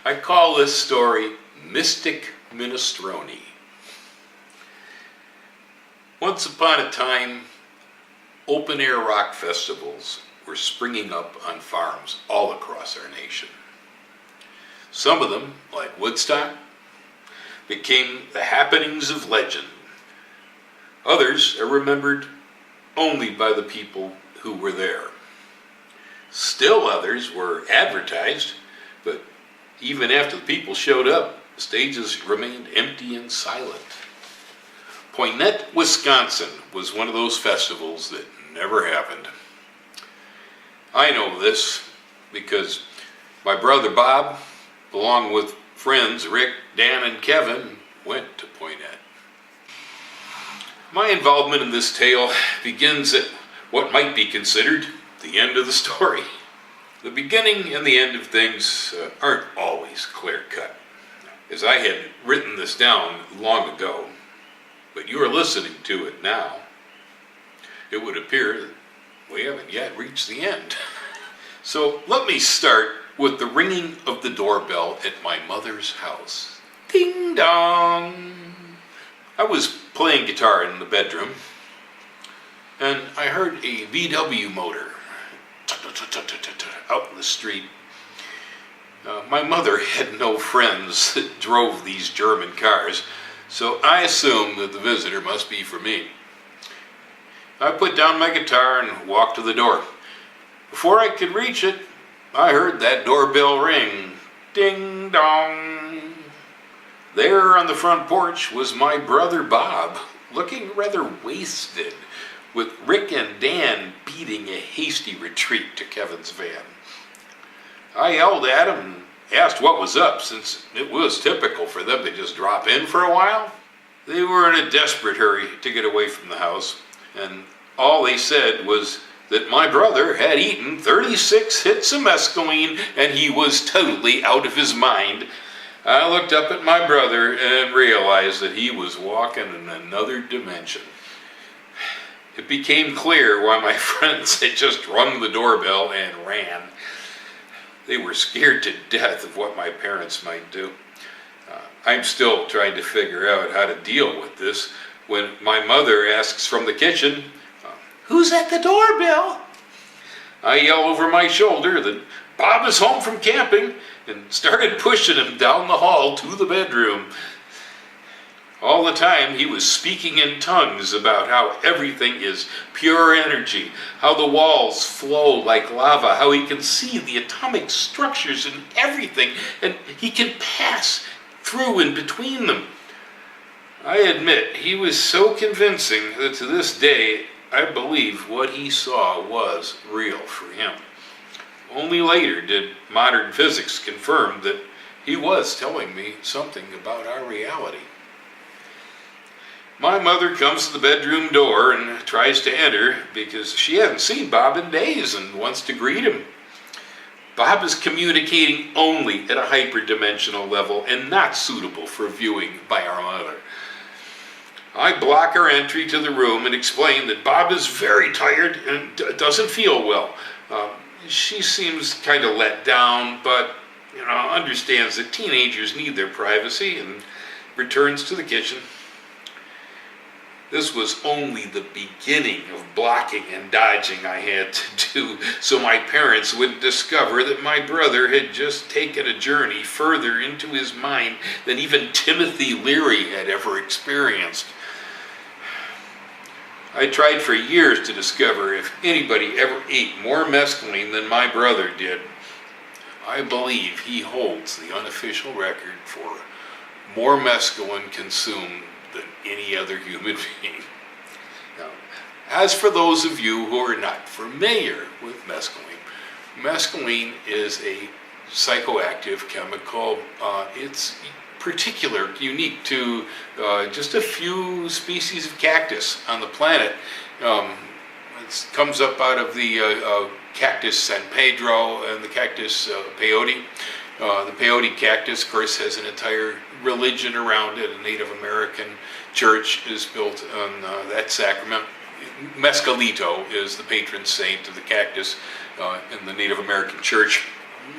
I call this story Mystic Minestrone. Once upon a time, open-air rock festivals were springing up on farms all across our nation. Some of them, like Woodstock, became the happenings of legend. Others are remembered only by the people who were there. Still others were advertised, but even after the people showed up, the stages remained empty and silent. Poinet, Wisconsin was one of those festivals that never happened. I know this because my brother Bob, along with friends Rick, Dan, and Kevin, went to Poinet. My involvement in this tale begins at what might be considered the end of the story. The beginning and the end of things aren't always clear-cut, as I had written this down long ago, but you are listening to it now. It would appear that we haven't yet reached the end. So let me start with the ringing of the doorbell at my mother's house. Ding dong! I was playing guitar in the bedroom, and I heard a VW motor out in the street. My mother had no friends that drove these German cars, so I assumed that the visitor must be for me. I put down my guitar and walked to the door. Before I could reach it, I heard that doorbell ring. Ding dong! There on the front porch was my brother Bob, looking rather wasted, with Rick and Dan beating a hasty retreat to Kevin's van. I yelled at him and asked what was up, since it was typical for them to just drop in for a while. They were in a desperate hurry to get away from the house, and all they said was that my brother had eaten 36 hits of mescaline and he was totally out of his mind. I looked up at my brother and realized that he was walking in another dimension. It became clear why my friends had just rung the doorbell and ran. They were scared to death of what my parents might do. I'm still trying to figure out how to deal with this when my mother asks from the kitchen, "Who's at the doorbell?" I yell over my shoulder that Bob is home from camping and started pushing him down the hall to the bedroom. All the time he was speaking in tongues about how everything is pure energy, how the walls flow like lava, how he can see the atomic structures in everything, and he can pass through and between them. I admit he was so convincing that to this day I believe what he saw was real for him. Only later did modern physics confirm that he was telling me something about our reality. My mother comes to the bedroom door and tries to enter because she hasn't seen Bob in days and wants to greet him. Bob is communicating only at a hyperdimensional level and not suitable for viewing by our mother. I block her entry to the room and explain that Bob is very tired and doesn't feel well. She seems kind of let down, but understands that teenagers need their privacy and returns to the kitchen. This was only the beginning of blocking and dodging I had to do so my parents wouldn't discover that my brother had just taken a journey further into his mind than even Timothy Leary had ever experienced. I tried for years to discover if anybody ever ate more mescaline than my brother did. I believe he holds the unofficial record for more mescaline consumed than any other human being. Now, as for those of you who are not familiar with mescaline, mescaline is a psychoactive chemical. It's particular, unique to just a few species of cactus on the planet. It comes up out of the cactus San Pedro and the cactus peyote. The peyote cactus, of course, has an entire religion around it. A Native American church is built on that sacrament. Mescalito is the patron saint of the cactus in the Native American church.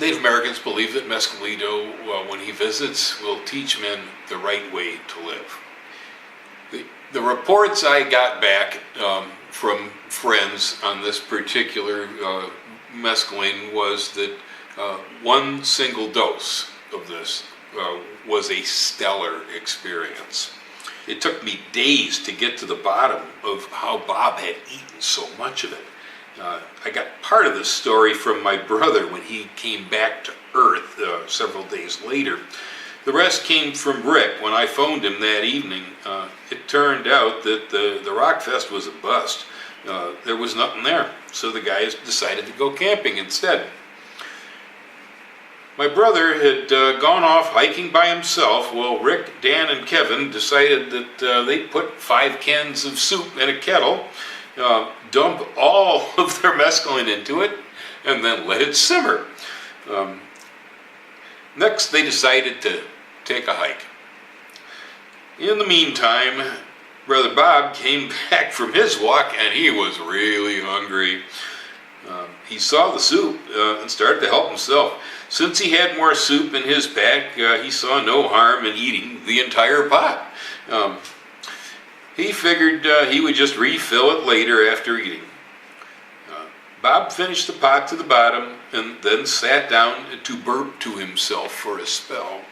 Native Americans believe that Mescalito, when he visits, will teach men the right way to live. The reports I got back from friends on this particular mescaline was that one single dose of this was a stellar experience. It took me days to get to the bottom of how Bob had eaten so much of it. I got part of the story from my brother when he came back to Earth several days later. The rest came from Rick when I phoned him that evening. It turned out that the Rockfest was a bust. There was nothing there, so the guys decided to go camping instead. My brother had gone off hiking by himself while Rick, Dan, and Kevin decided that they'd put 5 cans of soup in a kettle, dump all of their mescaline into it, and then let it simmer. Next, they decided to take a hike. In the meantime, Brother Bob came back from his walk and he was really hungry. He saw the soup and started to help himself. Since he had more soup in his pack, he saw no harm in eating the entire pot. He figured he would just refill it later after eating. Bob finished the pot to the bottom and then sat down to burp to himself for a spell.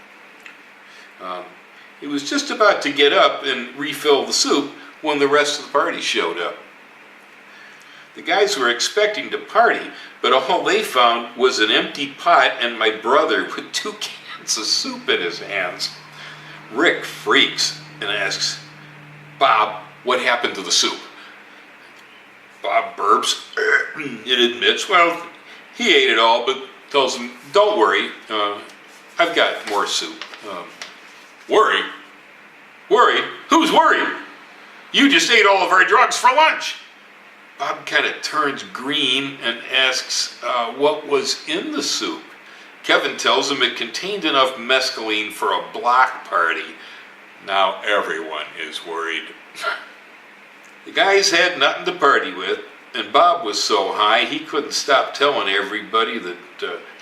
He was just about to get up and refill the soup when the rest of the party showed up. The guys were expecting to party, but all they found was an empty pot and my brother with 2 cans of soup in his hands. Rick freaks and asks, "Bob, what happened to the soup?" Bob burps and admits, well, he ate it all, but tells him, "Don't worry, I've got more soup." Worry? Worry? Who's worried? You just ate all of our drugs for lunch. Bob kind of turns green and asks what was in the soup. Kevin tells him it contained enough mescaline for a block party. Now everyone is worried. The guys had nothing to party with, and Bob was so high he couldn't stop telling everybody that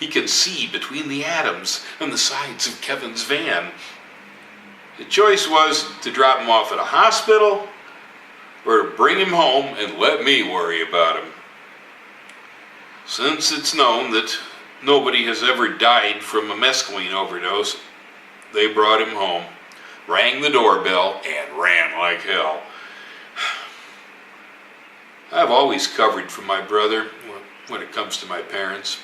he could see between the atoms on the sides of Kevin's van. The choice was to drop him off at a hospital or to bring him home and let me worry about him. Since it's known that nobody has ever died from a mescaline overdose, they brought him home, rang the doorbell, and ran like hell. I've always covered for my brother when it comes to my parents,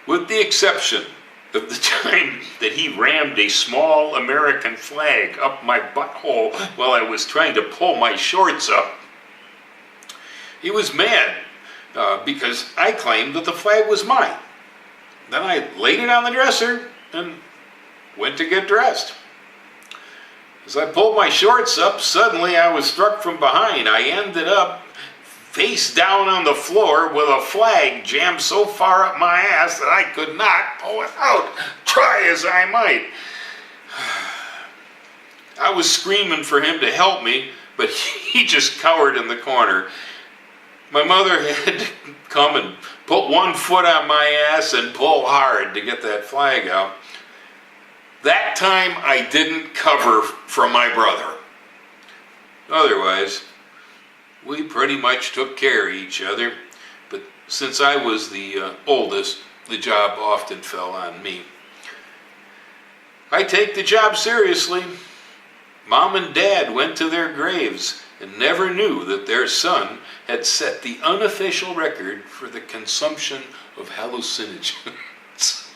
with the exception of the time that he rammed a small American flag up my butthole while I was trying to pull my shorts up. He was mad because I claimed that the flag was mine. Then I laid it on the dresser and went to get dressed. As I pulled my shorts up, suddenly I was struck from behind. I ended up face down on the floor with a flag jammed so far up my ass that I could not pull it out, try as I might. I was screaming for him to help me, but he just cowered in the corner. My mother had to come and put one foot on my ass and pull hard to get that flag out. That time I didn't cover from my brother. Otherwise, we pretty much took care of each other, but since I was the oldest, the job often fell on me. I take the job seriously. Mom and Dad went to their graves and never knew that their son had set the unofficial record for the consumption of hallucinogens.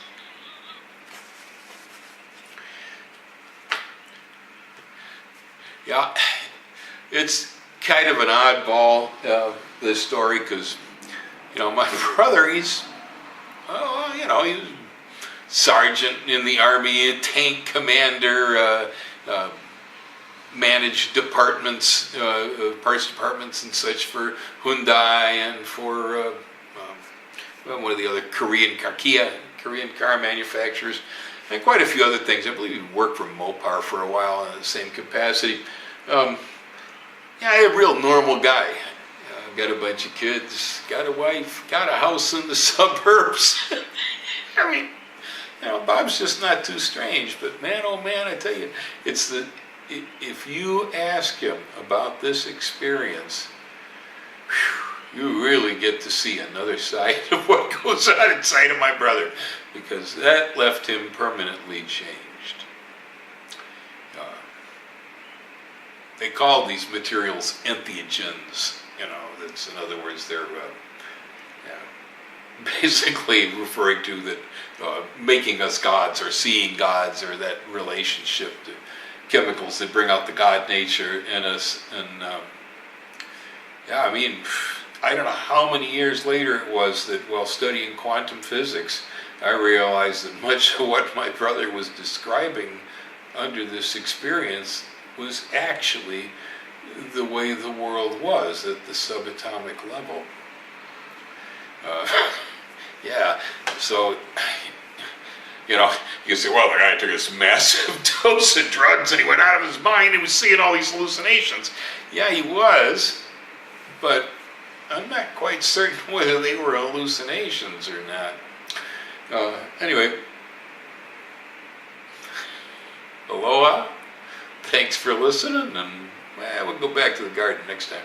Yeah, it's kind of an oddball, this story, because, my brother, he's a sergeant in the Army, a tank commander, managed departments, parts departments and such for Hyundai and for one of the other Korean car manufacturers, and quite a few other things. I believe he worked for Mopar for a while in the same capacity. Yeah, a real normal guy. got a bunch of kids, got a wife, got a house in the suburbs. I mean, Bob's just not too strange, but man, oh man, I tell you, if you ask him about this experience, you really get to see another side of what goes on inside of my brother, because that left him permanently changed. They call these materials entheogens. That's, in other words, they're basically referring to that making us gods or seeing gods, or that relationship to chemicals that bring out the God nature in us. And I don't know how many years later it was that while studying quantum physics, I realized that much of what my brother was describing under this experience was actually the way the world was at the subatomic level. So, you say, well, the guy took this massive dose of drugs and he went out of his mind, he was seeing all these hallucinations. Yeah, he was, but I'm not quite certain whether they were hallucinations or not. Anyway, aloha. Thanks for listening, and we'll go back to the garden next time.